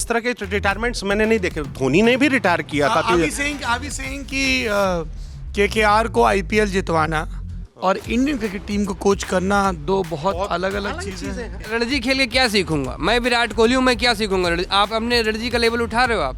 तरह के रिटायरमेंट्स मैंने नहीं देखे। धोनी ने भी रिटायर किया था। Are we saying कि केकेआर को आईपीएल जितवाना और इंडियन क्रिकेट टीम को कोच करना दो बहुत अलग अलग चीजें हैं। रणजी खेल के क्या सीखूंगा मैं? विराट कोहली हूँ, मैं क्या सीखूंगा? आप अपने रणजी का लेवल उठा रहे हो।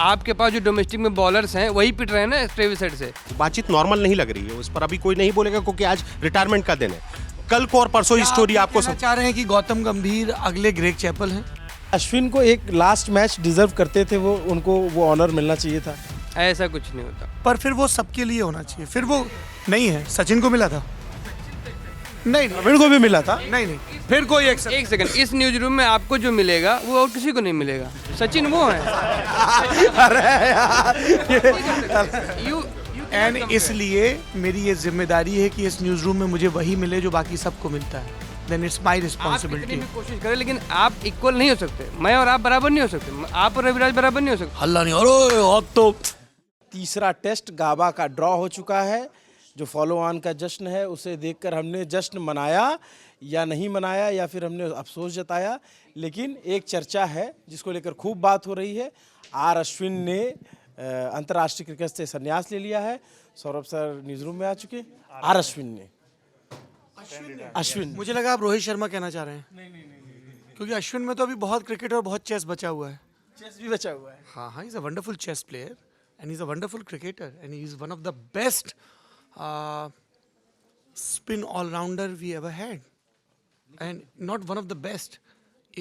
आपके पास जो डोमेस्टिक में बॉलर्स हैं वही पिट रहे हैं ना ट्रेविस हेड से। बातचीत नॉर्मल नहीं लग रही है, उस पर अभी कोई नहीं बोलेगा क्योंकि आज रिटायरमेंट का दिन है। कल को और परसों ही स्टोरी आपको चाह रहे हैं कि गौतम गंभीर अगले ग्रेग चैपल हैं। अश्विन को एक लास्ट मैच डिजर्व करते थे, वो उनको वो ऑनर मिलना चाहिए था। ऐसा कुछ नहीं होता। पर फिर वो सबके लिए होना चाहिए। फिर वो नहीं है, सचिन को मिला था, नहीं द्रविड़ को भी मिला था। नहीं फिर कोई एक सेकंड, इस न्यूज रूम में आपको जो मिलेगा वो और किसी को नहीं मिलेगा। सचिन वो है। एंड इसलिए मेरी ये जिम्मेदारी है कि इस न्यूज रूम में मुझे वही मिले जो बाकी सबको मिलता है। Then it's my responsibility. कोशिश करें लेकिन आप इक्वल नहीं हो सकते। मैं और आप बराबर नहीं हो सकते। आप और रविराज बराबर नहीं हो सकते। हल्ला नहीं हो तो तीसरा टेस्ट गाबा का ड्रॉ हो चुका है। जो फॉलो ऑन का जश्न है उसे देखकर हमने जश्न मनाया या नहीं मनाया या फिर हमने अफसोस जताया, लेकिन एक चर्चा है जिसको लेकर खूब बात हो रही है। आर अश्विन ने अंतर्राष्ट्रीय क्रिकेट से संन्यास ले लिया है। सौरभ सर न्यूज रूम में आ चुके। आर अश्विन ने मुझे लगा आप रोहित शर्मा कहना चाह रहे हैं। नहीं, क्योंकि अश्विन में तो अभी बहुत क्रिकेट और बहुत चेस बचा हुआ है। चेस भी बचा हुआ है। हाँ, he is a wonderful chess player and he is a wonderful cricketer and he is one of the best spin all-rounder we ever had, and not one of the best.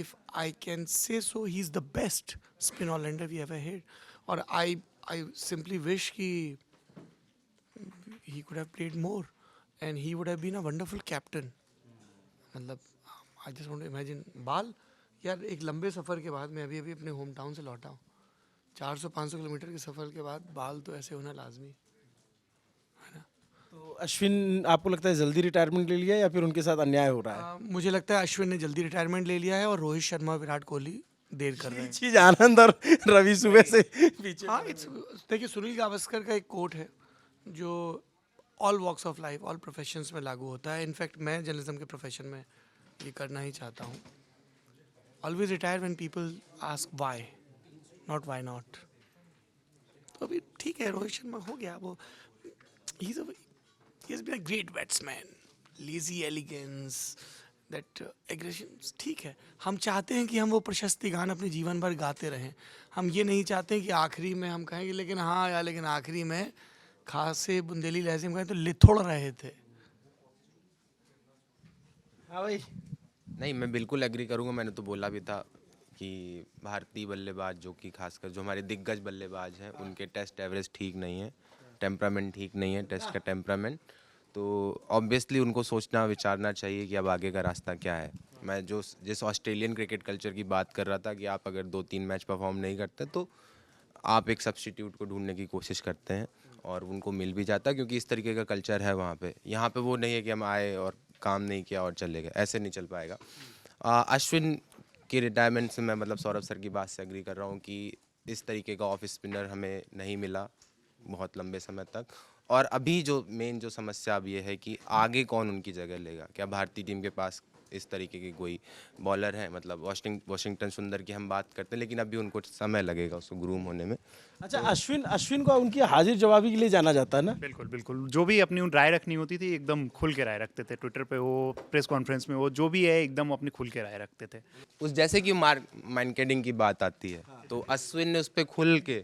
If I can say so, he's the best spin all-rounder we ever had. Or I simply wish he could have played more, and he would have been a wonderful captain. मतलब I just want to imagine बाल यार, एक लंबे सफ़र के बाद मैं अभी अपने होम टाउन से लौटा हूँ। 400-500 किलोमीटर के सफ़र के बाद बाल तो ऐसे होना लाजमी। तो अश्विन आपको लगता है जल्दी रिटायरमेंट ले लिया या फिर उनके साथ अन्याय हो रहा है? मुझे लगता है अश्विन ने जल्दी रिटायरमेंट ले लिया है और रोहित शर्मा विराट कोहली देर कर रहे हैं। चीज आनंद और रवि सुबह से पीछे। हाँ, देखिए सुनील गावस्कर का एक कोट है जो all walks of life, all professions में लागू होता है। इनफैक्ट मैं जर्नलिज्म के प्रोफेशन में ये करना ही चाहता हूँ। Always retire when people ask why, not why not. तो अभी ठीक है, रोहित शर्मा हो गया वो। He has been a great batsman, lazy elegance, that aggression, ठीक है। हम चाहते हैं कि हम वो प्रशस्ति गान अपने जीवन भर गाते रहें। हम ये नहीं चाहते कि आखिरी में हम कहेंगे लेकिन हाँ यार, लेकिन आखिरी में खासे बुंदेली लहजे में कहें तो लिथोड़ रहे थे। हाँ भाई, नहीं, मैं बिल्कुल एग्री करूंगा। मैंने तो बोला भी था कि भारतीय बल्लेबाज जो कि खासकर जो हमारे दिग्गज बल्लेबाज हैं उनके टेस्ट एवरेज ठीक नहीं है, टेम्परामेंट ठीक नहीं है, टेस्ट का टेम्परामेंट। तो ऑब्वियसली उनको सोचना विचारना चाहिए कि अब आगे का रास्ता क्या है। मैं जिस ऑस्ट्रेलियन क्रिकेट कल्चर की बात कर रहा था कि आप अगर 2-3 मैच परफॉर्म नहीं करते तो आप एक सब्स्टिट्यूट को ढूंढने की कोशिश करते हैं और उनको मिल भी जाता है, क्योंकि इस तरीके का कल्चर है वहाँ पे। यहाँ पे वो नहीं है कि हम आए और काम नहीं किया और चले गए, ऐसे नहीं चल पाएगा। अश्विन की रिटायरमेंट से मैं मतलब सौरभ सर की बात से एग्री कर रहा हूँ कि इस तरीके का ऑफ स्पिनर हमें नहीं मिला बहुत लंबे समय तक। और अभी जो मेन जो समस्या अब ये है कि आगे कौन उनकी जगह लेगा। क्या भारतीय टीम के पास इस तरीके के कोई बॉलर है? मतलब वॉशिंगटन सुंदर की हम बात करते हैं लेकिन अभी उनको समय लगेगा उसको ग्रूम होने में। अच्छा, अश्विन को उनकी हाजिर जवाबी के लिए जाना जाता है ना? बिल्कुल जो भी अपनी राय रखनी होती थी एकदम खुल के राय रखते थे। ट्विटर पे हो, प्रेस कॉन्फ्रेंस में हो, जो भी है एकदम अपनी खुल के राय रखते थे। उस जैसे कि मार्केटिंग की बात आती है तो अश्विन ने उस पर खुल के,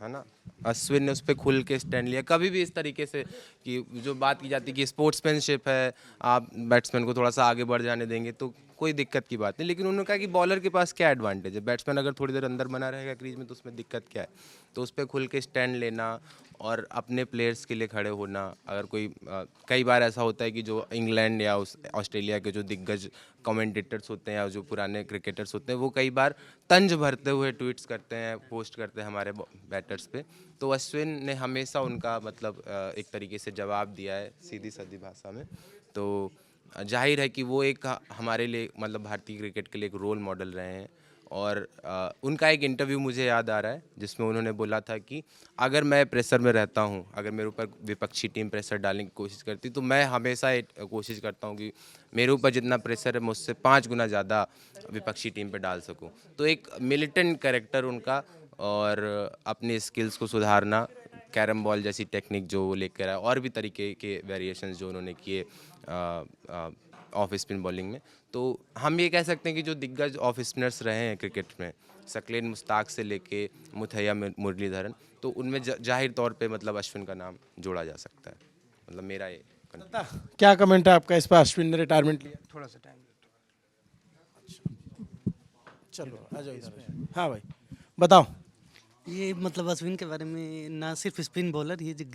है ना, अश्विन ने उस पर खुल के स्टैंड लिया। कभी भी इस तरीके से कि जो बात की जाती है कि स्पोर्ट्समैनशिप है, आप बैट्समैन को थोड़ा सा आगे बढ़ जाने देंगे तो कोई दिक्कत की बात नहीं। लेकिन उन्होंने कहा कि बॉलर के पास क्या एडवांटेज है, बैट्समैन अगर थोड़ी देर अंदर बना रहेगा क्रीज में तो उसमें दिक्कत क्या है। तो उस पर खुल के स्टैंड लेना और अपने प्लेयर्स के लिए खड़े होना। अगर कोई कई बार ऐसा होता है कि जो इंग्लैंड या ऑस्ट्रेलिया के जो दिग्गज कमेंटेटर्स होते हैं या जो पुराने क्रिकेटर्स होते हैं वो कई बार तंज भरते हुए ट्वीट्स करते हैं, पोस्ट करते हैं हमारे बैटर्स पे। तो अश्विन ने हमेशा उनका मतलब एक तरीके से जवाब दिया है सीधी सादी भाषा में। तो जाहिर है कि वो एक हमारे लिए मतलब भारतीय क्रिकेट के लिए एक रोल मॉडल रहे हैं और उनका एक इंटरव्यू मुझे याद आ रहा है जिसमें उन्होंने बोला था कि अगर मैं प्रेशर में रहता हूँ, अगर मेरे ऊपर विपक्षी टीम प्रेशर डालने की कोशिश करती तो मैं हमेशा कोशिश करता हूँ कि मेरे ऊपर जितना प्रेशर है मुझसे 5 गुना ज़्यादा विपक्षी टीम पे डाल सकूँ। तो एक मिलिटेंट कैरेक्टर उनका, और अपने स्किल्स को सुधारना, कैरम बॉल जैसी टेक्निक जो वो लेकर आए, और भी तरीके के वेरिएशंस जो उन्होंने किए ऑफ स्पिन बॉलिंग में। तो हम ये कह सकते हैं कि जो दिग्गज ऑफ स्पिनर्स रहे हैं क्रिकेट में, सकलेन मुश्ताक से लेके मुथैया मुरलीधरन, तो उनमें जाहिर तौर पे मतलब अश्विन का नाम जोड़ा जा सकता है। मतलब मेरा ये क्या कमेंट है आपका इस पर, अश्विन ने रिटायरमेंट लिया? थोड़ा सा टाइम। चलो आ जाओ इधर। हाँ भाई बताओ। ये मतलब अश्विन के बारे में, ना सिर्फ स्पिन बॉलर, ये जो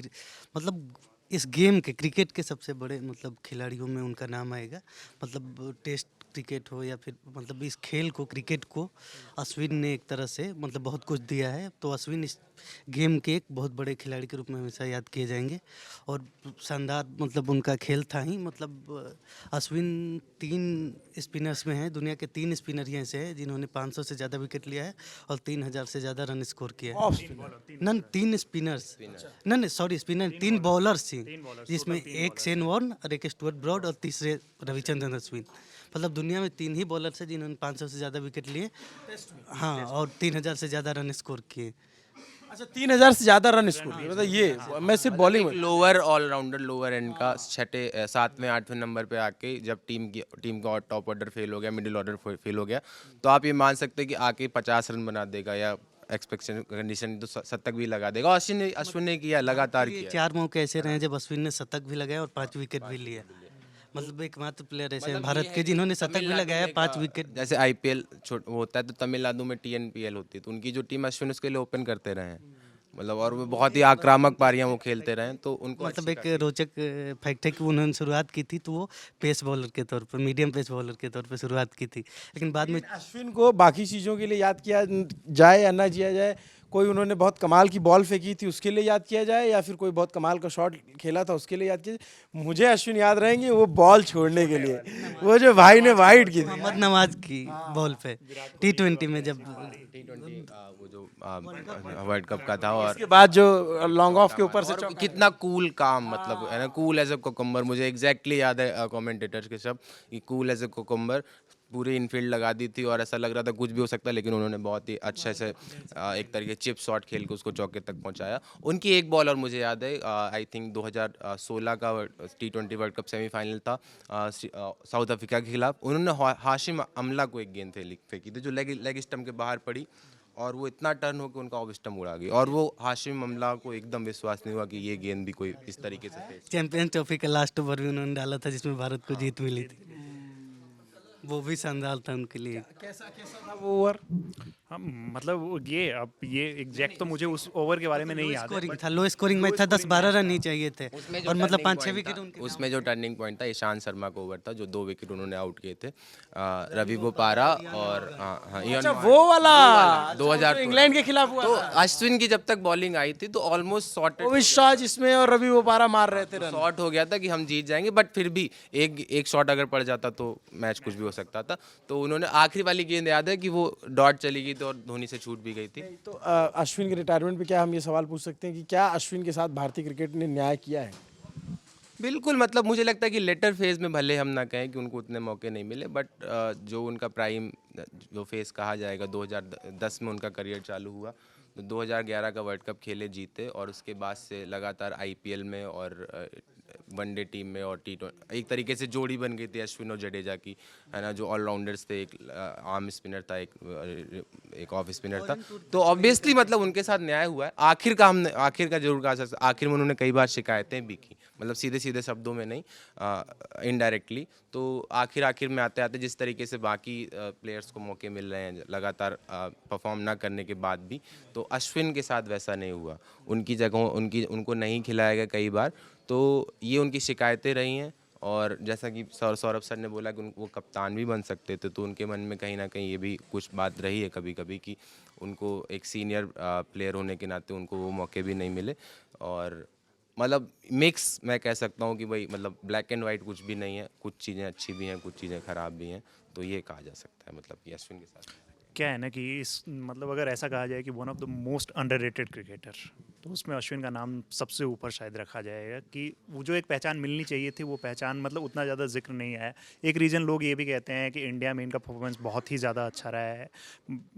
मतलब इस गेम के, क्रिकेट के सबसे बड़े मतलब खिलाड़ियों में उनका नाम आएगा। मतलब टेस्ट क्रिकेट हो या फिर मतलब इस खेल को, क्रिकेट को अश्विन ने एक तरह से मतलब बहुत कुछ दिया है। तो अश्विन इस गेम के एक बहुत बड़े खिलाड़ी के रूप में हमेशा याद किए जाएंगे। और शानदार मतलब उनका खेल था ही। मतलब अश्विन 3 स्पिनर्स में हैं, दुनिया के 3 स्पिनर ही ऐसे हैं जिन्होंने 500 से ज़्यादा विकेट लिया है और 3000 से ज़्यादा रन स्कोर किया है। नन 3 स्पिनर्स, नहीं सॉरी स्पिनर 3 बॉलर्स थी, जिसमें एक शेन वॉर्न और एक स्टुअर्ट ब्रॉड और तीसरे रविचंद्रन अश्विन। मतलब दुनिया में 3 ही बॉलर्स हैं जिन्होंने 500 से ज़्यादा विकेट लिए, हाँ, और 3000 से ज़्यादा रन स्कोर किए। अच्छा 3000 से ज़्यादा रन स्कोर किए, मतलब ये मैं सिर्फ बॉलिंग में। लोअर ऑलराउंडर, लोअर एंड का 6, 7वें 8वें नंबर पे आके जब टीम का टॉप ऑर्डर फेल हो गया, मिडिल ऑर्डर फेल हो गया, तो आप ये मान सकते हैं कि आके 50 रन बना देगा, या एक्सपेक्टेशन कंडीशन तो शतक भी लगा देगा। अश्विन ने किया, लगातार ये किया। 4 मौके ऐसे रहे जब अश्विन ने शतक भी लगाया और 5 विकेट भी लिया। मतलब एकमात्र प्लेयर ऐसे हैं भारत के जिन्होंने शतक भी लगाया, 5 विकेट। जैसे IPL होता है तो तमिलनाडु में TNPL होती है, तो उनकी जो टीम अश्विन उसके लिए ओपन करते रहे हैं। मतलब और वो बहुत ही आक्रामक पारियां वो खेलते रहे, तो उनको मतलब एक रोचक फैक्ट है कि उन्होंने शुरुआत की थी तो वो पेस बॉलर के तौर पर, मीडियम पेस बॉलर के तौर पर शुरुआत की थी, लेकिन बाद में अश्विन को बाकी चीज़ों के लिए याद किया जाए या ना किया जाए, कोई उन्होंने बहुत कमाल की बॉल फेंकी थी उसके लिए याद किया जाए, या फिर कोई बहुत कमाल का शॉट खेला था उसके लिए याद किया जाए, मुझे अश्विन याद रहेंगे वो बॉल छोड़ने के लिए, वो जो भाई ने वाइड की थी मोहम्मद नवाज की बॉल पे T20 में जब T20 वो जो वर्ल्ड कप का था, और उसके बाद जो लॉन्ग ऑफ के ऊपर से और कितना कूल काम, मतलब है ना, कूल एज ए कोकम्बर। मुझे एग्जैक्टली याद है कमेंटेटर्स के सब, कि कूल एज ए कोकम्बर, पूरी इनफील्ड लगा दी थी और ऐसा लग रहा था कुछ भी हो सकता है, लेकिन उन्होंने बहुत ही अच्छे से एक तरीके चिप शॉट खेल के उसको चौके तक पहुंचाया। उनकी एक बॉल और मुझे याद है, आई थिंक 2016 का T20 वर्ल्ड कप सेमीफाइनल था साउथ अफ्रीका के खिलाफ, उन्होंने हाशिम अमला को एक गेंद फेंकी थी जो लेग स्टंप के बाहर पड़ी, और वो इतना टर्न होकर उनका ऑफ स्टंप उड़ा गई, और वो हाशिम अमला को एकदम विश्वास नहीं हुआ कि ये गेंद भी कोई इस तरीके से फेंक। चैंपियंस ट्रॉफी का लास्ट ओवर भी उन्होंने डाला था जिसमें भारत को जीत मिली थी, वो भी शानदार था उनके लिए। कैसा था वो ओवर? हाँ, मतलब अब ये एग्जैक्ट तो मुझे उस ओवर के बारे में नहीं याद है। स्कोरिंग था, लो स्कोरिंग मैच था, 10-12 रन ही चाहिए थे और मतलब 5-6 विकेट उनके। उसमें जो टर्निंग पॉइंट था ईशांत शर्मा का ओवर था, जो 2 विकेट उन्होंने आउट किए थे, रवि बोपारा और अच्छा वो वाला 2000 इंग्लैंड के खिलाफ हुआ तो था। अश्विन की जब तक बॉलिंग आई थी तो ऑलमोस्ट शॉर्ट रोहित शाह जिसमें और रवि बोपारा मार रहे थे रन। शॉर्ट हो गया था कि हम जीत जाएंगे, बट फिर भी एक शॉट अगर पड़ जाता तो मैच कुछ भी हो सकता था। तो उन्होंने आखिरी वाली गेंद याद है कि वो डॉट चली गई थी और धोनी से छूट भी गई थी। तो अश्विन के रिटायरमेंट पे क्या हम ये सवाल पूछ सकते हैं कि क्या अश्विन के साथ भारतीय क्रिकेट ने न्याय किया है? बिल्कुल, मतलब मुझे लगता है कि लेटर फेज में भले हम ना कहें कि उनको उतने मौके नहीं मिले, बट जो उनका प्राइम जो फेज कहा जाएगा, 2010 में उनका करियर चालू हुआ, तो 2011 का वर्ल्ड कप खेले, जीते, और उसके बाद से लगातार IPL में और वनडे टीम में और T20 एक तरीके से जोड़ी बन गई थी अश्विन और जडेजा की, है ना, जो ऑलराउंडर्स थे। एक आर्म स्पिनर था, एक ऑफ स्पिनर था, तो ऑब्वियसली मतलब उनके साथ न्याय हुआ है। आखिर का जरूर कहा सकता, आखिर में उन्होंने कई बार शिकायतें भी की, मतलब सीधे शब्दों में नहीं, इनडायरेक्टली। तो आखिर में आते आते जिस तरीके से बाकी प्लेयर्स को मौके मिल रहे हैं लगातार परफॉर्म ना करने के बाद भी, तो अश्विन के साथ वैसा नहीं हुआ। उनकी जगह उनको नहीं खिलाया गया कई बार, तो ये उनकी शिकायतें रही हैं। और जैसा कि सौरभ सर ने बोला कि वो कप्तान भी बन सकते थे, तो उनके मन में कहीं ना कहीं ये भी कुछ बात रही है कभी कभी कि उनको एक सीनियर प्लेयर होने के नाते उनको वो मौके भी नहीं मिले। और मतलब मिक्स मैं कह सकता हूँ कि भाई मतलब ब्लैक एंड वाइट कुछ भी नहीं है, कुछ चीज़ें अच्छी भी हैं, कुछ चीज़ें ख़राब भी हैं, तो ये कहा जा सकता है मतलब कि अश्विन के साथ। क्या है ना कि इस मतलब अगर ऐसा कहा जाए कि one of the most underrated cricketer, तो उसमें अश्विन का नाम सबसे ऊपर शायद रखा जाएगा कि वो जो एक पहचान मिलनी चाहिए थी वो पहचान मतलब उतना ज़्यादा जिक्र नहीं आया। एक रीज़न लोग ये भी कहते हैं कि इंडिया में इनका परफॉर्मेंस बहुत ही ज़्यादा अच्छा रहा है,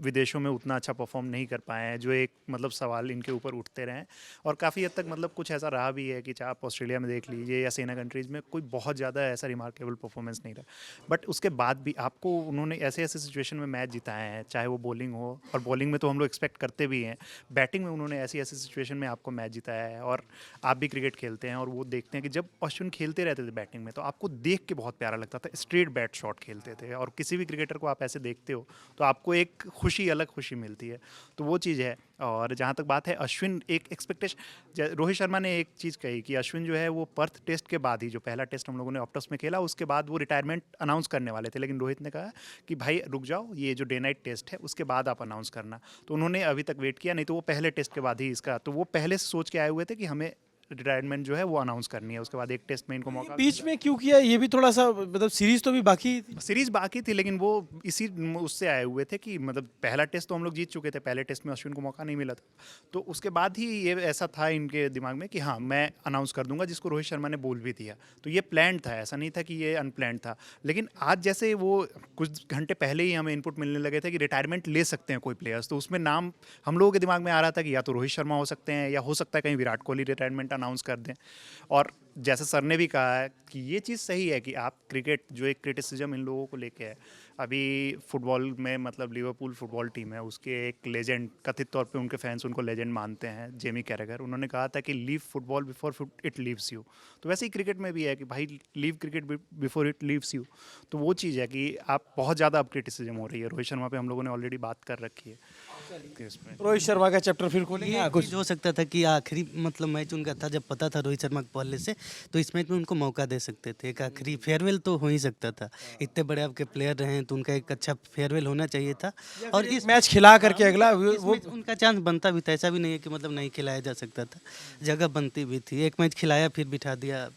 विदेशों में उतना अच्छा परफॉर्म नहीं कर पाए हैं, जो एक मतलब सवाल इनके ऊपर उठते रहे हैं। और काफ़ी हद तक मतलब कुछ ऐसा रहा भी है कि चाहे आप ऑस्ट्रेलिया में देख लीजिए या सेना कंट्रीज़ में, कोई बहुत ज़्यादा ऐसा रिमार्केबल परफॉर्मेंस नहीं रहा। बट उसके बाद भी आपको उन्होंने ऐसे ऐसे सिचुएशन में मैच जिताए हैं, चाहे वो बॉलिंग हो, और बॉलिंग में तो हम लोग एक्सपेक्ट करते भी हैं, बैटिंग में उन्होंने ऐसी ऐसी सिचुएशन में आपको मैच जिताया है। और आप भी क्रिकेट खेलते हैं और वो देखते हैं कि जब अश्विन खेलते रहते थे बैटिंग में, तो आपको देख के बहुत प्यारा लगता था, स्ट्रेट बैट शॉट खेलते थे, और किसी भी क्रिकेटर को आप ऐसे देखते हो तो आपको एक खुशी, अलग खुशी मिलती है। तो वो चीज़ है। और जहाँ तक बात है अश्विन, एक एक्सपेक्टेशन, रोहित शर्मा ने एक चीज़ कही कि अश्विन जो है वो पर्थ टेस्ट के बाद ही, जो पहला टेस्ट हम लोगों ने ऑप्टस में खेला, उसके बाद वो रिटायरमेंट अनाउंस करने वाले थे, लेकिन रोहित ने कहा कि भाई रुक जाओ, ये जो डे नाइट टेस्ट है उसके बाद आप अनाउंस करना। तो उन्होंने अभी तक वेट किया, नहीं तो वो पहले टेस्ट के बाद ही इसका, तो वो पहले से सोच के आए हुए थे कि हमें रिटायरमेंट जो है वो अनाउंस करनी है, उसके बाद एक टेस्ट में इनको मौका। बीच में क्यों किया ये भी थोड़ा सा, मतलब सीरीज तो भी बाकी थी। सीरीज बाकी थी, लेकिन वो इसी उससे आए हुए थे कि मतलब पहला टेस्ट तो हम लोग जीत चुके थे, पहले टेस्ट में अश्विन को मौका नहीं मिला था, तो उसके बाद ही ये ऐसा था इनके दिमाग में कि हाँ मैं अनाउंस कर दूंगा, जिसको रोहित शर्मा ने बोल भी दिया। तो ये प्लान था, ऐसा नहीं था कि ये अनप्लान्ड था। लेकिन आज जैसे वो कुछ घंटे पहले ही हमें इनपुट मिलने लगे थे कि रिटायरमेंट ले सकते हैं कोई प्लेयर्स, तो उसमें नाम हम लोगों के दिमाग में आ रहा था कि या तो रोहित शर्मा हो सकते हैं, या हो सकता है कहीं विराट कोहली रिटायरमेंट अनाउंस कर दें। और जैसे सर ने भी कहा है कि ये चीज़ सही है कि आप क्रिकेट, जो एक क्रिटिसिज्म इन लोगों को लेके है, अभी फुटबॉल में मतलब लिवरपूल फुटबॉल टीम है, उसके एक लेजेंड, कथित तौर पे उनके फैंस उनको लेजेंड मानते हैं, जेमी कैरेगर, उन्होंने कहा था कि leave football before it leaves you. तो वैसे ही क्रिकेट में भी है कि भाई leave cricket before it leaves you. तो वो चीज़ है कि आप बहुत ज़्यादा अब क्रिटिसिज्म हो रही है। रोहित शर्मा पे हम लोगों ने ऑलरेडी बात कर रखी है इसमें। रोहित शर्मा का चैप्टर फिर खोलेंगे। ये कुछ चीज़ हो सकता था कि आखिरी मतलब मैच उनका था, जब पता था रोहित शर्मा को पहले से, तो इस मैच में उनको मौका दे सकते थे, एक आखिरी फेयरवेल तो हो ही सकता था। इतने बड़े आपके प्लेयर रहे हैं तो उनका एक अच्छा फेयरवेल होना चाहिए था। और इस मैच खिला करके अगला वो इसमें उनका चांस बनता भी था, ऐसा भी नहीं है कि मतलब नहीं खिलाया जा सकता था, जगह बनती भी थी। एक मैच खिलाया फिर बिठा दिया,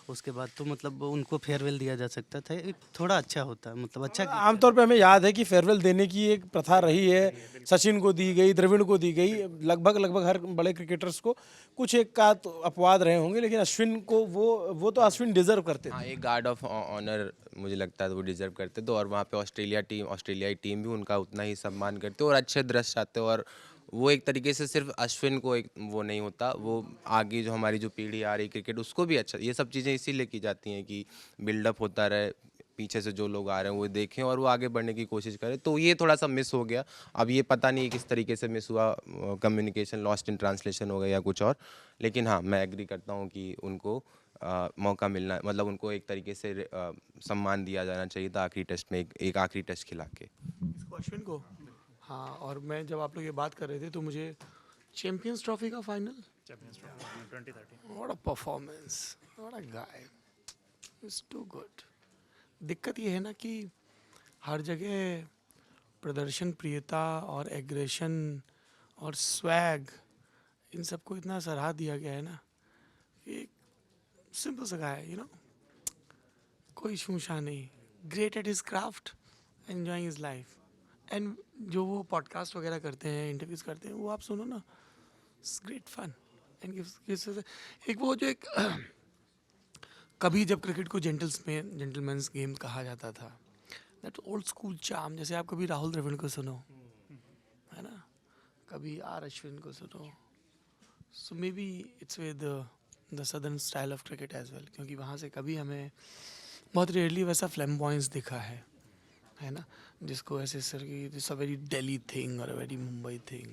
उसके बाद तो मतलब उनको फेयरवेल दिया जा सकता था, एक थोड़ा अच्छा होता, मतलब अच्छा। आमतौर पे हमें याद है कि फेयरवेल देने की एक प्रथा रही है, सचिन को दी गई, द्रविड़ को दी गई, लगभग हर बड़े क्रिकेटर्स को। कुछ एक का तो अपवाद रहे होंगे, लेकिन अश्विन को वो तो अश्विन डिजर्व करते हाँ, थे। एक गार्ड ऑफ ऑनर मुझे लगता है तो वो डिजर्व करते थे। और वहाँ पे ऑस्ट्रेलियाई टीम भी उनका उतना ही सम्मान करते और अच्छे दृश्य आते। और वो एक तरीके से सिर्फ अश्विन को एक वो नहीं होता, वो आगे जो हमारी जो पीढ़ी आ रही क्रिकेट उसको भी अच्छा, ये सब चीज़ें इसीलिए की जाती हैं कि बिल्डअप होता रहे, पीछे से जो लोग आ रहे हैं वो देखें और वो आगे बढ़ने की कोशिश करें। तो ये थोड़ा सा मिस हो गया। अब ये पता नहीं किस तरीके से मिस हुआ, कम्युनिकेशन लॉस्ट इन ट्रांसलेशन हो गया या कुछ और। लेकिन हाँ, मैं एग्री करता हूँ कि उनको मौका मिलना, मतलब उनको एक तरीके से सम्मान दिया जाना चाहिए था आखिरी टेस्ट में, एक आखिरी टेस्ट खिला के। इसको अश्विन को। हाँ, और मैं जब आप लोग ये बात कर रहे थे तो मुझे चैंपियंस ट्रॉफी का final, 2013 what a performance, what a guy, it's too good. दिक्कत ये है ना कि हर जगह प्रदर्शन प्रियता और एग्रेशन और स्वैग, इन सबको इतना सराहा दिया गया है ना कि सिंपल सा गाय, यू नो, कोई शूशा नहीं, great at his craft, enjoying his life. And जो वो पॉडकास्ट वगैरह करते हैं, इंटरव्यूज करते हैं, वो आप सुनो ना, इट्स ग्रेट फन। एंड एक वो जो एक कभी जब क्रिकेट को जेंटलमैन्स गेम कहा जाता था, दैट ओल्ड स्कूल चार्म, जैसे आप कभी राहुल द्रविड़ को सुनो, है ना, कभी आर अश्विन को सुनो, so maybe it's with the southern style of cricket as well, क्योंकि वहाँ से कभी हमें बहुत रेयरली वैसा फ्लैम्बॉयंस दिखा है ना, जिसको ऐसे सर की this a very Delhi thing और अ वेरी मुंबई थिंग,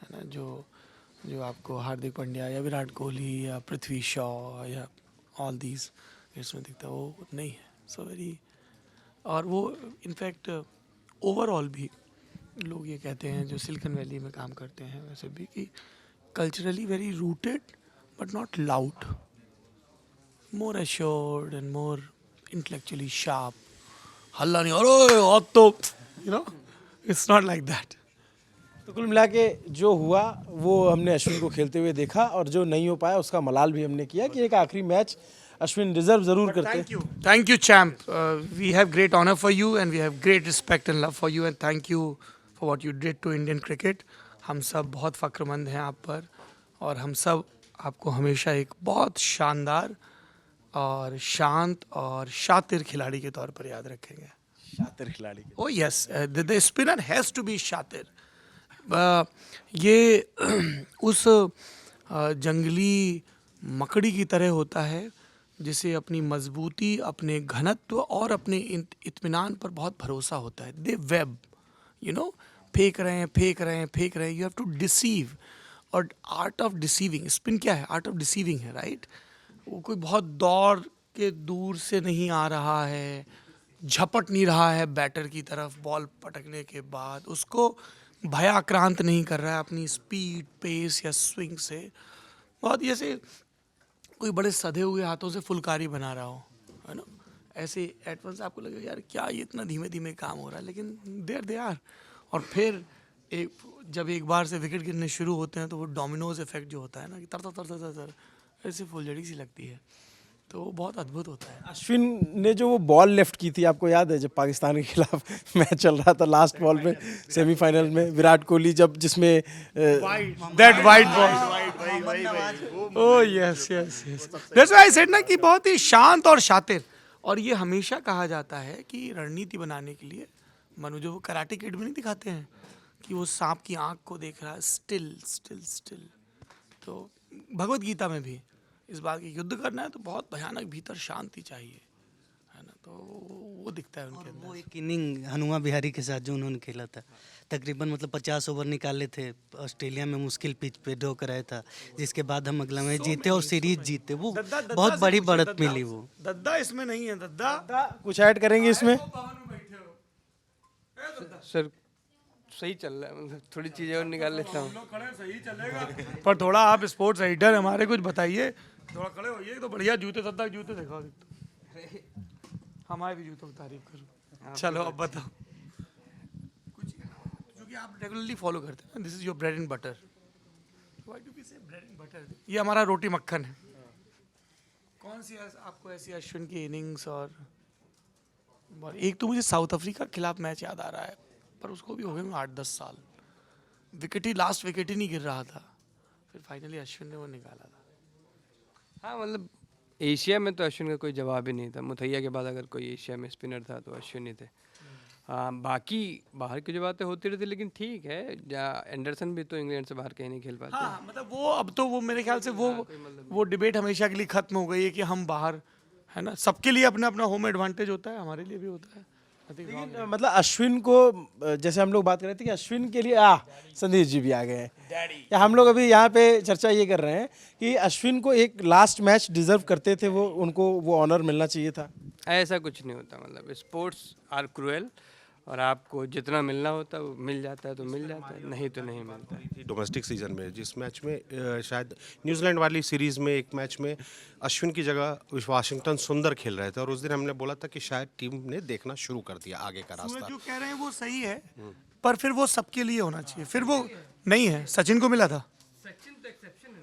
है ना, जो आपको हार्दिक पांड्या या विराट कोहली या पृथ्वी शॉ या ऑल दीज इसमें दिखता, वो नहीं है। सो वेरी, और वो इनफैक्ट ओवरऑल भी लोग ये कहते हैं जो सिलिकॉन वैली में काम करते हैं वैसे भी, कि culturally very rooted but not loud, more assured and more intellectually sharp. हल्ला नहीं, अरे अब तो, you know, it's not like that. तो कुल मिला के जो हुआ वो हमने अश्विन को खेलते हुए देखा, और जो नहीं हो पाया उसका मलाल भी हमने किया कि एक आखिरी मैच अश्विन डिजर्व जरूर करते। Thank you, champ. We have great honor for you and we have great respect and love for you, and thank you for what you did to Indian cricket. हम सब बहुत फ़ख्रमंद हैं आप पर, और हम सब आपको हमेशा एक बहुत शानदार और शांत और शातिर खिलाड़ी के तौर पर याद रखेंगे। शातिर खिलाड़ी। Oh yes, the spinner has to be शातिर। ये उस जंगली मकड़ी की तरह होता है जिसे अपनी मजबूती, अपने घनत्व और अपने इत्मीनान पर बहुत भरोसा होता है। दे वेब, यू नो, फेंक रहे हैं, फेंक रहे हैं, फेंक रहे हैं, यू हैव टू डिसीव। और आर्ट ऑफ डिसीविंग, स्पिन क्या है? आर्ट ऑफ डिसीविंग है, राइट? वो कोई बहुत दौड़ के दूर से नहीं आ रहा है, झपट नहीं रहा है बैटर की तरफ बॉल पटकने के बाद, उसको भयाक्रांत नहीं कर रहा है अपनी स्पीड, पेस या स्विंग से। बहुत जैसे कोई बड़े सधे हुए हाथों से फुलकारी बना रहा हो, है ना? ऐसे एट वंस आपको लगेगा यार क्या ये इतना धीमे धीमे काम हो रहा है, लेकिन दे आर। और फिर जब एक बार से विकेट गिरने शुरू होते हैं तो वो डोमिनोज इफेक्ट जो होता है ना, कि तर तर तर तर तर ऐसे फुलझड़ी सी लगती है, तो वो बहुत अद्भुत होता है। अश्विन ने जो वो बॉल लेफ्ट की थी, आपको याद है जब पाकिस्तान के खिलाफ मैच चल रहा था, लास्ट बॉल में सेमीफाइनल में विराट कोहली जब जिसमें that white ball, oh yes yes yes, that's why I said ना कि बहुत ही शांत और शातिर। और ये हमेशा कहा जाता है कि रणनीति बनाने के लिए मनु जो वो कराटे किड में नहीं दिखाते हैं कि वो सांप की आंख को देख रहा है, स्टिल स्टिल स्टिल। तो भगवत गीता में भी इस बात की युद्ध करना है तो बहुत भयानक भीतर शांति चाहिए, है ना? तो वो दिखता है उनके अंदर। वो एक इनिंग हनुमा बिहारी के साथ जो उन्होंने खेला था, तकरीबन मतलब 50 ओवर निकाले थे, ऑस्ट्रेलिया में मुश्किल पिच पे ड्रॉ कराया था, जिसके बाद हम अगला मैच जीते और सीरीज जीते। वो बहुत बड़ी बढ़त मिली। वो दद्दा इसमें नहीं है, दद्दा कुछ ऐड करेंगे इसमें? सर सही चल रहा है, मतलब थोड़ी चीज़ें और निकाल लेता हूँ। सही चलेगा पर थोड़ा आप स्पोर्ट्स एडिटर हमारे कुछ बताइए, थोड़ा खड़े होइए। तो बढ़िया जूते, दद्दा के जूते दिखाओ, हमारे भी जूतों की तारीफ करो। चलो अब बताओ कुछ जो कि आप रेगुलरली फॉलो करते हैं। This is your bread and butter. Why do we say bread and butter? ये हमारा रोटी मक्खन है। कौन सी आपको ऐसी अश्विन की इनिंग्स और एक तो मुझे साउथ अफ्रीका के खिलाफ मैच याद आ रहा है, पर उसको भी हो गए 8-10 साल। विकेट ही, लास्ट विकेट ही नहीं गिर रहा था, फिर फाइनली अश्विन ने वो निकाला था। हाँ मतलब एशिया में तो अश्विन का कोई जवाब ही नहीं था। मुथैया के बाद अगर कोई एशिया में स्पिनर था तो अश्विन ही थे। हाँ बाकी बाहर की जो बातें होती रहती, लेकिन ठीक है, एंडरसन भी तो इंग्लैंड से बाहर कहीं नहीं खेल पाते। हाँ मतलब वो अब तो वो मेरे ख्याल से वो डिबेट हमेशा के लिए खत्म हो गई है कि हम बाहर, है ना? सबके लिए अपना अपना होम एडवांटेज होता है, हमारे लिए भी होता है। लेकिन मतलब अश्विन को, जैसे हम लोग बात कर रहे थे कि अश्विन के लिए संदीप जी भी आ गए हैं, या हम लोग अभी यहाँ पे चर्चा ये कर रहे हैं कि अश्विन को एक लास्ट मैच डिजर्व करते थे, वो उनको वो ऑनर मिलना चाहिए था। ऐसा कुछ नहीं होता, मतलब स्पोर्ट्स आर क्रूएल, और आपको जितना मिलना होता है वो मिल जाता है तो मिल जाता है, नहीं तो नहीं मिलता है। डोमेस्टिक सीजन में जिस मैच में शायद न्यूजीलैंड वाली सीरीज में एक मैच में अश्विन की जगह वाशिंगटन सुंदर खेल रहे थे, और उस दिन हमने बोला था कि शायद टीम ने देखना शुरू कर दिया आगे का रास्ता। जो कह रहे हैं वो सही है, पर फिर वो सबके लिए होना चाहिए। फिर वो नहीं है, सचिन को मिला था,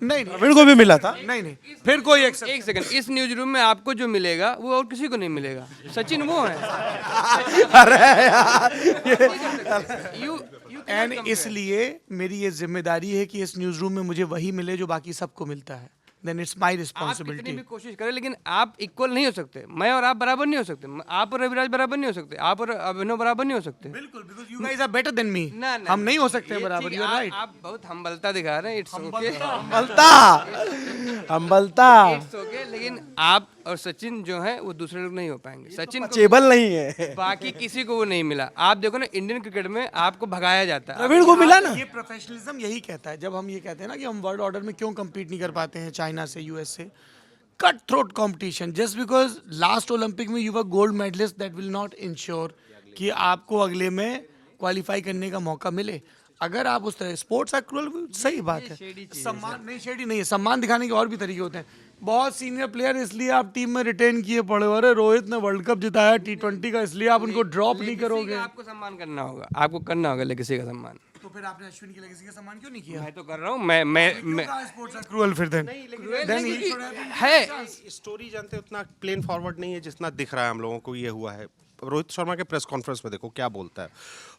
नहीं द्रविड़ को भी मिला था, नहीं, फिर कोई एक सेकंड, इस न्यूज रूम में आपको जो मिलेगा वो और किसी को नहीं मिलेगा। सचिन वो है। एंड इसलिए मेरी ये जिम्मेदारी है कि इस न्यूज रूम में मुझे वही मिले जो बाकी सबको मिलता है। देन इट्स माय आप कितनी रिस्पांसिबिलिटी। भी कोशिश करें, लेकिन आप इक्वल नहीं हो सकते। मैं और आप बराबर नहीं हो सकते, आप और रविराज बराबर नहीं हो सकते, आप और अभिनव बराबर नहीं हो सकते। बिल्कुल, because you guys are better than me. ना, ना, हम नहीं हो सकते ये बराबर, ठीक, यू आर राइट। आप बहुत हम्बलता दिखा रहे हैं। इट्स ओके, इट्स ओके, लेकिन आप और सचिन जो है वो दूसरे लोग नहीं हो पाएंगे। सचिन को चेबल नहीं है। बाकी किसी को वो नहीं मिला। आप देखो ना, इंडियन क्रिकेट में आपको भगाया जाता है। द्रविड़ को मिला ना। ये प्रोफेशनलिज्म यही कहता है। जब हम ये कहते हैं ना कि हम वर्ल्ड ऑर्डर में क्यों compete नहीं कर पाते हैं चाइना से, यूएस से, cut throat competition, just because last Olympic में you were gold medalist, that will not ensure कि आपको अगले में क्वालिफाई करने का मौका मिले। अगर आप उस तरह, स्पोर्ट्स आर क्रूअल, सही बात है। सम्मान नहीं, शेडी नहीं है, सम्मान दिखाने के और भी तरीके होते हैं। बहुत सीनियर प्लेयर इसलिए आप टीम में रिटेन किए पड़े हो। अरे रोहित ने वर्ल्ड कप जिताया T20 का, इसलिए आप उनको ड्रॉप नहीं करोगे। आपको सम्मान करना होगा, आपको करना होगा लेगेसी का सम्मान। तो फिर आपने अश्विन की लेगेसी का सम्मान क्यों नहीं किया? मैं तो कर रहा हूँ। मैं स्पोर्ट्स आर क्रूअल फिर देन है स्टोरी जानते उतना प्लेन फॉरवर्ड नहीं है जितना दिख रहा है हम लोगों को ये हुआ है। रोहित शर्मा के प्रेस कॉन्फ्रेंस में देखो क्या बोलता है।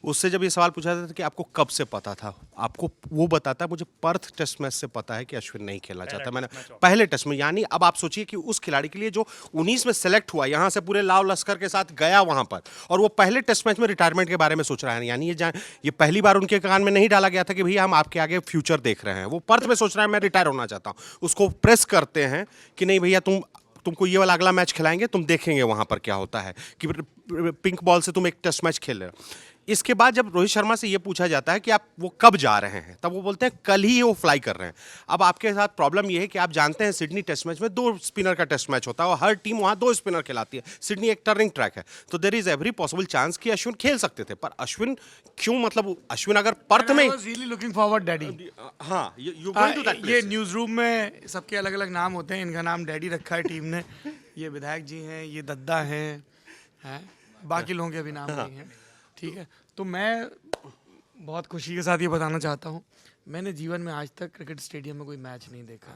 उससे जब ये सवाल पूछा जाता था कि आपको कब से पता था, आपको वो बताता है मुझे पर्थ टेस्ट मैच से पता है कि अश्विन नहीं खेलना चाहता। मैंने पहले टेस्ट में, यानी अब आप सोचिए कि उस खिलाड़ी के लिए जो 19 में सेलेक्ट हुआ, यहाँ से पूरे लाव लश्कर के साथ गया वहां पर, और वो पहले टेस्ट मैच में रिटायरमेंट के बारे में सोच रहा है। यानी ये पहली बार उनके कान में नहीं डाला गया था कि भैया हम आपके आगे फ्यूचर देख रहे हैं। वो पर्थ में सोच रहा है मैं रिटायर होना चाहता हूँ। उसको प्रेस करते हैं कि नहीं भैया तुमको ये वाला अगला मैच खिलाएंगे, तुम देखेंगे वहां पर क्या होता है कि पिंक बॉल से तुम एक टेस्ट मैच खेल रहे हो। इसके बाद जब रोहित शर्मा से ये पूछा जाता है कि आप वो कब जा रहे हैं, तब वो बोलते हैं कल ही वो फ्लाई कर रहे हैं। अब आपके साथ प्रॉब्लम ये है कि आप जानते हैं सिडनी टेस्ट मैच में 2 स्पिनर का टेस्ट मैच होता है और हर टीम वहां 2 स्पिनर खिलाती है। सिडनी एक टर्निंग ट्रैक है, तो there is every possible chance कि अश्विन खेल सकते थे। पर अश्विन क्यों, मतलब अश्विन अगर पर्थ में, रियली लुकिंग फॉरवर्ड डैडी। हाँ यू गोइंग टू दैट ये न्यूज़ रूम में सबके अलग अलग नाम होते हैं, इनका नाम डैडी रखा है टीम ने। ये विधायक जी हैं, ये दद्दा हैं, बाकी लोगों के अभी नाम नहीं हैं, ठीक है। तो मैं बहुत खुशी के साथ ये बताना चाहता हूँ, मैंने जीवन में आज तक क्रिकेट स्टेडियम में कोई मैच नहीं देखा।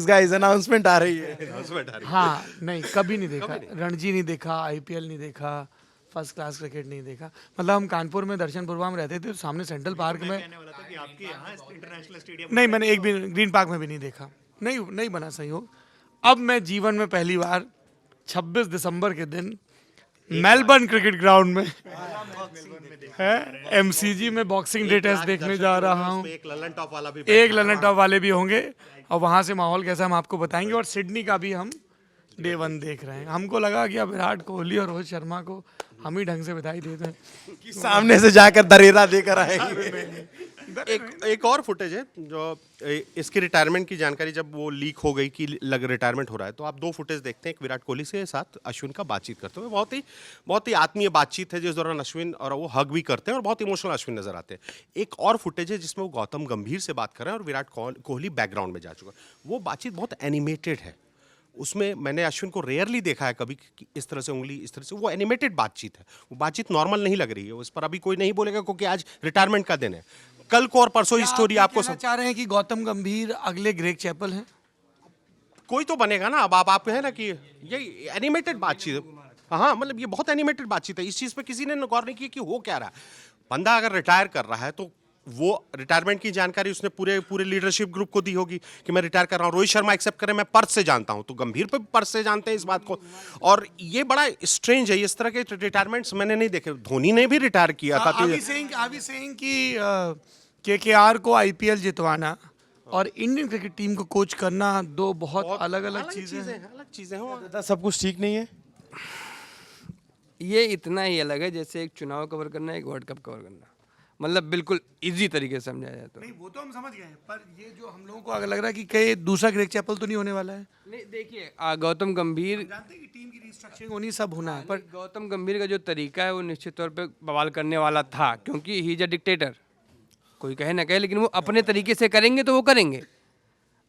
गाइस अनाउंसमेंट आ रही है। हाँ नहीं, कभी नहीं देखा। रणजी नहीं देखा, आईपीएल नहीं देखा, फर्स्ट क्लास क्रिकेट नहीं देखा। मतलब हम कानपुर में दर्शनपुरवा में रहते थे, तो सामने सेंट्रल पार्क में नहीं, मैंने एक भी ग्रीन पार्क में भी नहीं देखा, नहीं बना सहयोग। अब मैं जीवन में पहली बार 26 दिसंबर के दिन मेलबर्न क्रिकेट ग्राउंड में एमसीजी में बॉक्सिंग डे टेस्ट देखने जा रहा हूँ। एक ललन टॉप वाला भी, एक ललन टॉप वाले भी होंगे, और वहाँ से माहौल कैसा हम आपको बताएंगे। और सिडनी का भी हम डे 1 देख रहे हैं। हमको लगा कि अब विराट कोहली और रोहित शर्मा को हम ही ढंग से बधाई देते हैं कि सामने से जाकर दरेरा देकर आएंगे। एक और फुटेज है जो इसकी रिटायरमेंट की जानकारी जब वो लीक हो गई कि रिटायरमेंट हो रहा है, तो आप 2 फुटेज देखते हैं। एक विराट कोहली से साथ अश्विन का बातचीत करते हुए, बहुत ही आत्मीय बातचीत है जिस दौरान अश्विन और वो हग भी करते हैं और बहुत इमोशनल अश्विन नजर आते हैं। एक और फुटेज है जिसमें वो गौतम गंभीर से बात कर रहे हैं और विराट कोहली बैकग्राउंड में जा चुका है। वो बातचीत बहुत एनिमेटेड है। उसमें मैंने अश्विन को रेयरली देखा है कभी कि इस तरह से उंगली इस तरह से, वो एनिमेटेड बातचीत है। वो बातचीत नॉर्मल नहीं लग रही है। उस पर अभी कोई नहीं बोलेगा क्योंकि आज रिटायरमेंट का दिन है। कल को और परसों ही स्टोरी आपको चाह रहे हैं कि गौतम गंभीर अगले ग्रेग चैपल हैं। कोई तो बनेगा ना। अब आप है ना कि ये एनिमेटेड बातचीत है। हाँ मतलब ये बहुत एनिमेटेड बातचीत है। इस चीज पे किसी ने गौर नहीं किया कि हो क्या रहा है। बंदा अगर रिटायर कर रहा है तो वो रिटायरमेंट की जानकारी उसने पूरे लीडरशिप ग्रुप को दी होगी कि मैं रिटायर कर रहा हूँ। रोहित शर्मा एक्सेप्ट करे, मैं पर्थ से जानता हूँ, तो गंभीर पे पर्थ से जानते हैं इस बात को। और ये बड़ा स्ट्रेंज है, इस तरह के रिटायरमेंट्स मैंने नहीं देखे। धोनी ने भी रिटायर किया था। कि केकेआर को आईपीएल जितवाना और इंडियन क्रिकेट टीम को कोच करना 2 बहुत अलग अलग चीजें हैं। सब कुछ ठीक नहीं है। ये इतना ही अलग है जैसे एक चुनाव कवर करना, एक वर्ल्ड कप कवर करना। मतलब बिल्कुल इजी तरीके से समझाया जाए तो। नहीं वो तो हम समझ गए हैं, पर ये जो हम लोगों को अगर लग रहा है कि कहीं दूसरा ग्रेग चैपल तो नहीं होने वाला है। नहीं देखिए, गौतम गंभीर जानते हैं कि टीम की रिस्ट्रक्चरिंग होनी, सब होना है, पर गौतम गंभीर का जो तरीका है वो निश्चित तौर पे बवाल करने वाला था, क्योंकि ही इज अ डिक्टेटर। कोई कहे ना कहे, लेकिन वो अपने तरीके से करेंगे तो वो करेंगे।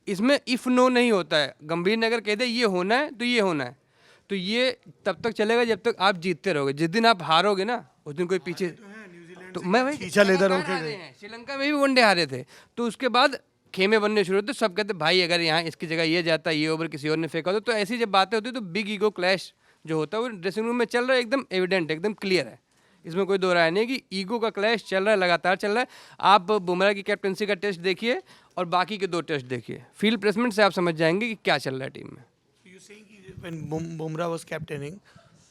इसमें इफ़ नो नहीं होता है। गंभीर ने अगर कह दे ये होना है तो ये होना है, तो ये तब तक चलेगा जब तक आप जीतते रहोगे। जिस दिन आप हारोगे ना, उस दिन कोई पीछे तो मैं वही श्रीलंका में भी वनडे हारे थे, तो उसके बाद खेमे बनने शुरू होते। सब कहते भाई अगर यहाँ इसकी जगह ये जाता, ये ओवर किसी और ने फेंका होता। तो ऐसी जब बातें होती है तो बिग ईगो क्लैश जो होता है वो ड्रेसिंग रूम में चल रहा है, एकदम एविडेंट, एकदम क्लियर है। इसमें कोई दो राय नहीं कि ईगो का क्लैश चल रहा है, लगातार चल रहा है। आप बुमराह की कैप्टनसी का टेस्ट देखिए और बाकी के 2 टेस्ट देखिए, फील्ड प्लेसमेंट से आप समझ जाएंगे कि क्या चल रहा है टीम में। बुमराह वाज कैप्टनिंग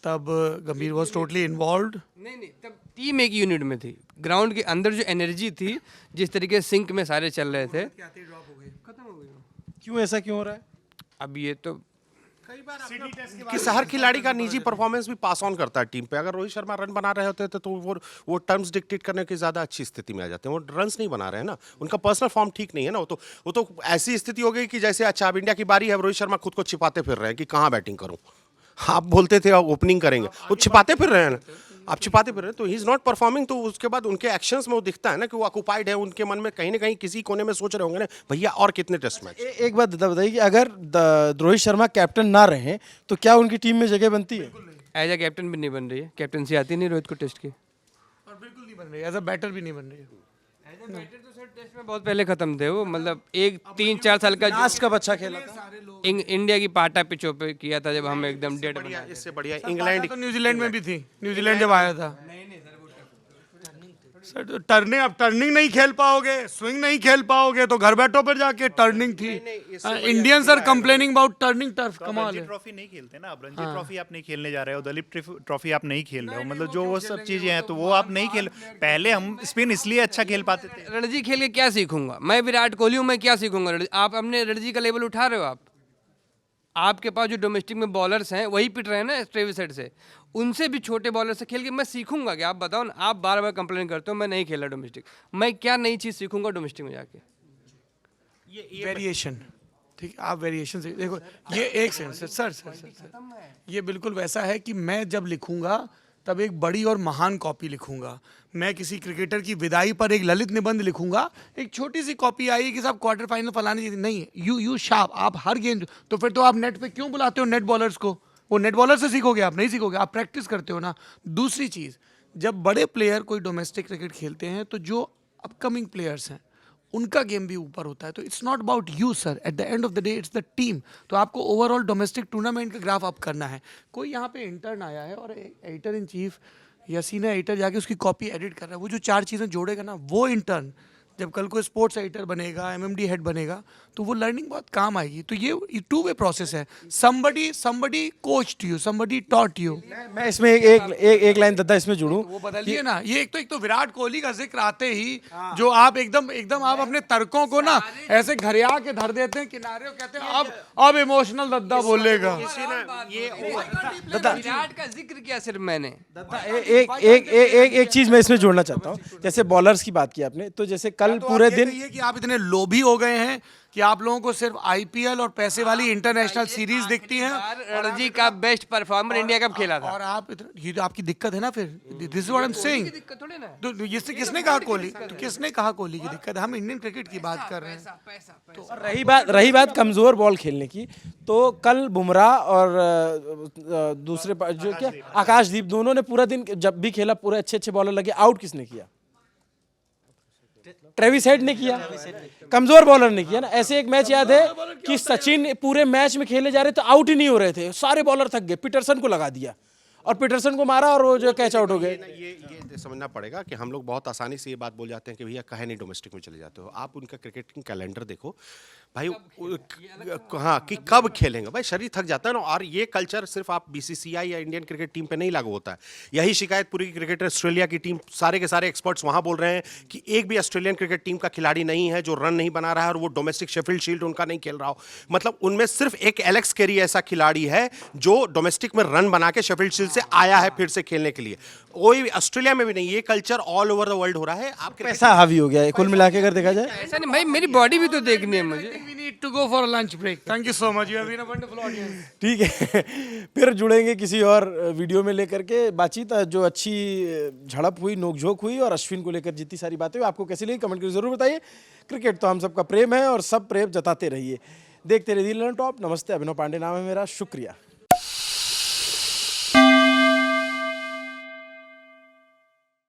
तब गंभीर वाज टोटली इन्वॉल्व्ड। नहीं, तब टीम एक यूनिट में थी। ग्राउंड के अंदर जो एनर्जी थी, जिस तरीके से सिंक में सारे चल रहे थे, खत्म हो गई। क्यों ऐसा क्यों हो रहा है? अब ये तो कि हर खिलाड़ी का निजी परफॉर्मेंस भी पास ऑन करता है टीम पे। अगर रोहित शर्मा रन बना रहे होते थे तो वो टर्म्स डिक्टेट करने की ज़्यादा अच्छी स्थिति में आ जाते हैं। वो रन्स नहीं बना रहे हैं ना, उनका पर्सनल फॉर्म ठीक नहीं है ना। वो तो ऐसी स्थिति हो गई कि जैसे अच्छा अब इंडिया की बारी है, रोहित शर्मा खुद को छिपाते फिर रहे हैं कि कहाँ बैटिंग करूँ। आप बोलते थे आप ओपनिंग करेंगे, वो छिपाते फिर रहे हैं, आप छिपाते फिर रहे हैं, तो ही इज़ नॉट परफॉर्मिंग। तो उसके बाद उनके एक्शंस में वो दिखता है ना कि वो ऑक्युपाइड है। उनके मन में कहीं ना कहीं किसी कोने में सोच रहे होंगे ना भैया और कितने टेस्ट मैच। एक बात बताइए कि अगर रोहित शर्मा कैप्टन ना रहे तो क्या उनकी टीम में जगह बनती है? एज ए कैप्टन भी नहीं बन रही है, कैप्टनसी आती नहीं रोहित को टेस्ट की, और बिल्कुल नहीं बन रही, एज अ बैटर भी नहीं बन रही है। टेस्ट में बहुत पहले खत्म थे वो, मतलब एक 3-4 साल का लास्ट कब अच्छा खेला था? इंडिया की पाटा पिचों पे किया था जब हम एकदम डेड बना थे। इससे बढ़िया इंग्लैंड तो न्यूजीलैंड में भी थी, न्यूजीलैंड जब आया था। सर तो टर्निंग, अब टर्निंग नहीं खेल पाओगे, स्विंग नहीं खेल पाओगे तो घर बैठो पर जाके टर्निंग थी। Indians are complaining about turning turf, कमाल रणजी है। ट्रॉफी नहीं खेलते ना, अब रणजी ट्रॉफी आप नहीं खेलने जा रहे हो, दलीप ट्रॉफी आप नहीं खेल रहे हो, मतलब जो वो सब चीजें हैं तो वो आप नहीं खेल। पहले हम स्पिन इसलिए अच्छा खेल पाते थे। रणजी खेल के क्या सीखूंगा मैं? विराट कोहली हूँ, मैं क्या सीखूंगा? आप अपने रणजी का लेवल उठा रहे हो आप? आपके पास जो डोमेस्टिक में बॉलर्स हैं वही पिट रहे हैं ना ट्रेविस हेड से, उनसे भी छोटे बॉलर से खेल के मैं सीखूंगा क्या? आप बताओ ना। आप बार बार कंप्लेन करते हो मैं नहीं खेला डोमेस्टिक, मैं क्या नई चीज़ सीखूंगा डोमेस्टिक में जाके? वेरिएशन, ठीक है, आप वेरिएशन से देखो। ये एक सेकंड सर, ये बिल्कुल वैसा है कि मैं जब लिखूंगा तब एक बड़ी और महान कॉपी लिखूंगा। मैं किसी क्रिकेटर की विदाई पर एक ललित निबंध लिखूंगा, एक छोटी सी कॉपी आई कि साहब क्वार्टर फाइनल फलाने चीज नहीं है। यू शार्प, आप हर गेम, तो फिर तो आप नेट पे क्यों बुलाते हो नेट बॉलर्स को? वो नेट बॉलर से सीखोगे? आप नहीं सीखोगे, आप प्रैक्टिस करते हो ना। दूसरी चीज, जब बड़े प्लेयर कोई डोमेस्टिक क्रिकेट खेलते हैं तो जो अपकमिंग प्लेयर्स हैं उनका गेम भी ऊपर होता है। तो it's not about you sir, at the end of the day it's the team. तो आपको ओवरऑल डोमेस्टिक टूर्नामेंट का ग्राफ अप करना है। कोई यहाँ पे इंटर्न आया है और एडिटर इन चीफ या सीनियर एडिटर जाके उसकी कॉपी एडिट कर रहा है, वो जो 4 चीज़ें जोड़ेगा ना, वो इंटर्न जब कल को स्पोर्ट्स एडिटर बनेगा, एमएमडी हेड बनेगा, तो वो लर्निंग बहुत काम आएगी। तो ये 2-वे प्रोसेस है। somebody coached you, somebody taught you। मैं इसमें एक लाइन दद्दा इसमें जोड़ूं। वो बदलिए ना। ये एक तो विराट कोहली का जिक्र आते ही जो आप एकदम आप अपने तर्कों को ना ऐसे घरिया के धर देते हैं किनारे, और कहते हैं अब इमोशनल दद्दा बोलेगा। विराट का जिक्र किया सिर्फ मैंने। एक चीज मैं इसमें जोड़ना चाहता हूँ। जैसे बॉलर्स की बात की आपने, तो जैसे कल तो पूरे आप ये दिन कहिए कि आप इतने लोभी हो गए हैं कि आप लोगों को सिर्फ आईपीएल और पैसे वाली इंटरनेशनल सीरीज दिखती हैं। रणजी का बेस्ट परफॉर्मर इंडिया कब खेला था? और आप ये तो आपकी दिक्कत है ना। फिर this is what I am saying. दिक्कत थोड़ी ना है। तो इससे किसने कहा कोहली? तो किसने कहा कोहली की दिक्कत है? हम इंडियन क्रिकेट की बात कर रहे हैं। तो रही बात कमजोर बॉल खेलने की, तो कल बुमराह और दूसरे जो क्या आकाशदीप, दोनों ने पूरा दिन जब भी खेला पूरे अच्छे बॉलर लगे। आउट किसने किया? ट्रेविस हेड ने किया, कमजोर बॉलर ने किया ना। ऐसे एक मैच याद है कि सचिन पूरे मैच में खेले जा रहे तो आउट ही नहीं हो रहे थे, सारे बॉलर थक गए, पीटरसन को लगा दिया और पीटरसन को मारा और वो जो कैच आउट हो गए। ये समझना पड़ेगा कि हम लोग बहुत आसानी से ये बात बोल जाते हैं कि भैया कहे नहीं डोमेस्टिक में चले जाते हो। आप उनका क्रिकेटिंग कैलेंडर देखो भाई, हाँ कि कब खेलेंगे। भाई शरीर थक जाता है ना। और ये कल्चर सिर्फ आप बीसीसीआई या इंडियन क्रिकेट टीम पे नहीं लागू होता है। यही शिकायत पूरी क्रिकेटर ऑस्ट्रेलिया की टीम, सारे के सारे एक्सपर्ट्स वहां बोल रहे हैं कि एक भी ऑस्ट्रेलियन क्रिकेट टीम का खिलाड़ी नहीं है जो रन नहीं बना रहा है और वो डोमेस्टिक शेफील्ड शील्ड उनका नहीं खेल रहा हो। मतलब उनमें सिर्फ एक एलेक्स कैरी ऐसा खिलाड़ी है जो डोमेस्टिक में रन बना के शेफील्ड शील्ड से आया है फिर से खेलने के लिए। कोई ऑस्ट्रेलिया में भी नहीं। ये culture all over the world हो रहा है। आप पैसा हावी हो गया है कुल मिला के अगर देखा जाए। ऐसा नहीं भाई, मेरी बॉडी भी तो देखनी है मुझे। We need to go for a lunch break. Thank you so much. You have been a wonderful audience. ठीक है, फिर जुड़ेंगे किसी और वीडियो में लेकर के बातचीत। जो अच्छी झड़प हुई, नोकझोंक हुई और अश्विन को लेकर जितनी सारी बातें हुई, आपको कैसी लगी कमेंट करके जरूर बताइए। क्रिकेट तो हम सबका प्रेम है और सब प्रेम जताते रहिए। देखते रहिए दिल टॉप। नमस्ते, अभिनव पांडे नाम है मेरा। शुक्रिया।